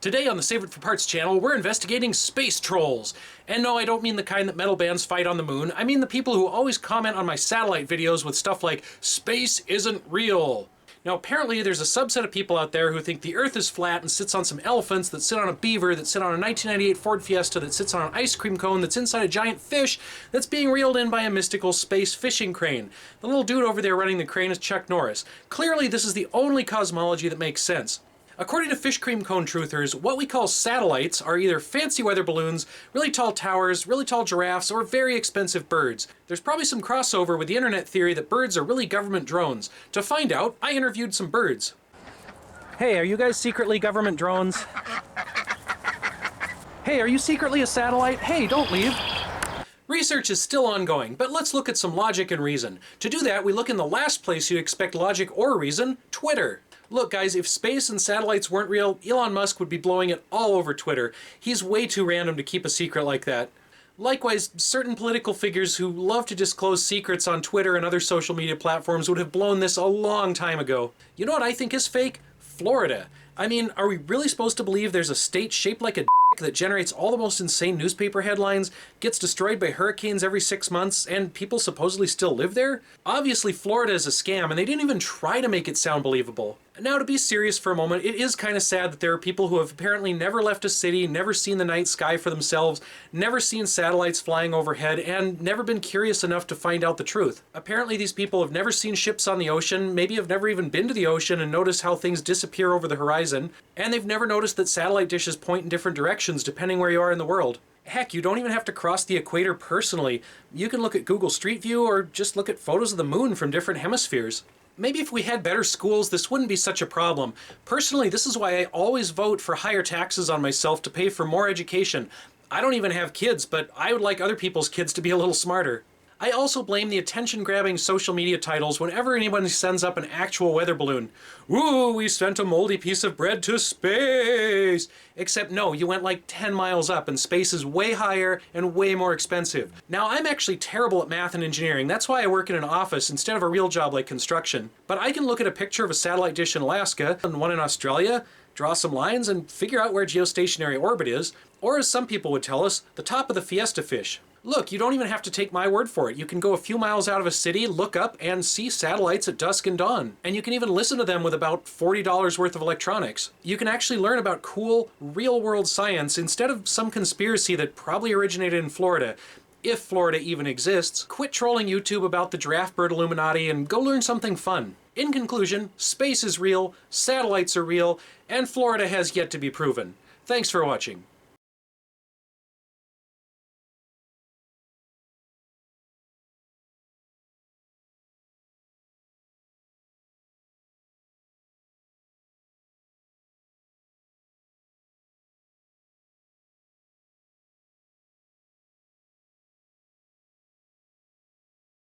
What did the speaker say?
Today on the Save It for Parts channel, we're investigating space trolls. And no, I don't mean the kind that metal bands fight on the moon. I mean the people who always comment on my satellite videos with stuff like, "Space isn't real." Now apparently there's a subset of people out there who think the Earth is flat and sits on some elephants that sit on a beaver that sit on a 1998 Ford Fiesta that sits on an ice cream cone that's inside a giant fish that's being reeled in by a mystical space fishing crane. The little dude over there running the crane is Chuck Norris. Clearly this is the only cosmology that makes sense. According to fish cream cone truthers, what we call satellites are either fancy weather balloons, really tall towers, really tall giraffes, or very expensive birds. There's probably some crossover with the internet theory that birds are really government drones. To find out, I interviewed some birds. Hey, are you guys secretly government drones? Hey, are you secretly a satellite? Hey, don't leave. Research is still ongoing, but let's look at some logic and reason. To do that, we look in the last place you'd expect logic or reason, Twitter. Look guys, if space and satellites weren't real, Elon Musk would be blowing it all over Twitter. He's way too random to keep a secret like that. Likewise, certain political figures who love to disclose secrets on Twitter and other social media platforms would have blown this a long time ago. You know what I think is fake? Florida. I mean, are we really supposed to believe there's a state shaped like a that generates all the most insane newspaper headlines, gets destroyed by hurricanes every 6 months, and people supposedly still live there? Obviously Florida is a scam, and they didn't even try to make it sound believable. Now to be serious for a moment, it is kind of sad that there are people who have apparently never left a city, never seen the night sky for themselves, never seen satellites flying overhead, and never been curious enough to find out the truth. Apparently these people have never seen ships on the ocean, maybe have never even been to the ocean and noticed how things disappear over the horizon, and they've never noticed that satellite dishes point in different directions depending where you are in the world. Heck, you don't even have to cross the equator personally. You can look at Google Street View or just look at photos of the moon from different hemispheres. Maybe if we had better schools, this wouldn't be such a problem. Personally, this is why I always vote for higher taxes on myself to pay for more education. I don't even have kids, but I would like other people's kids to be a little smarter. I also blame the attention-grabbing social media titles whenever anyone sends up an actual weather balloon. Ooh, we sent a moldy piece of bread to space! Except no, you went like 10 miles up and space is way higher and way more expensive. Now I'm actually terrible at math and engineering, that's why I work in an office instead of a real job like construction. But I can look at a picture of a satellite dish in Alaska and one in Australia, draw some lines and figure out where geostationary orbit is, or as some people would tell us, the top of the Fiesta fish. Look, you don't even have to take my word for it. You can go a few miles out of a city, look up, and see satellites at dusk and dawn. And you can even listen to them with about $40 worth of electronics. You can actually learn about cool, real-world science instead of some conspiracy that probably originated in Florida. If Florida even exists, quit trolling YouTube about the giraffe bird Illuminati and go learn something fun. In conclusion, space is real, satellites are real, and Florida has yet to be proven. Thanks for watching.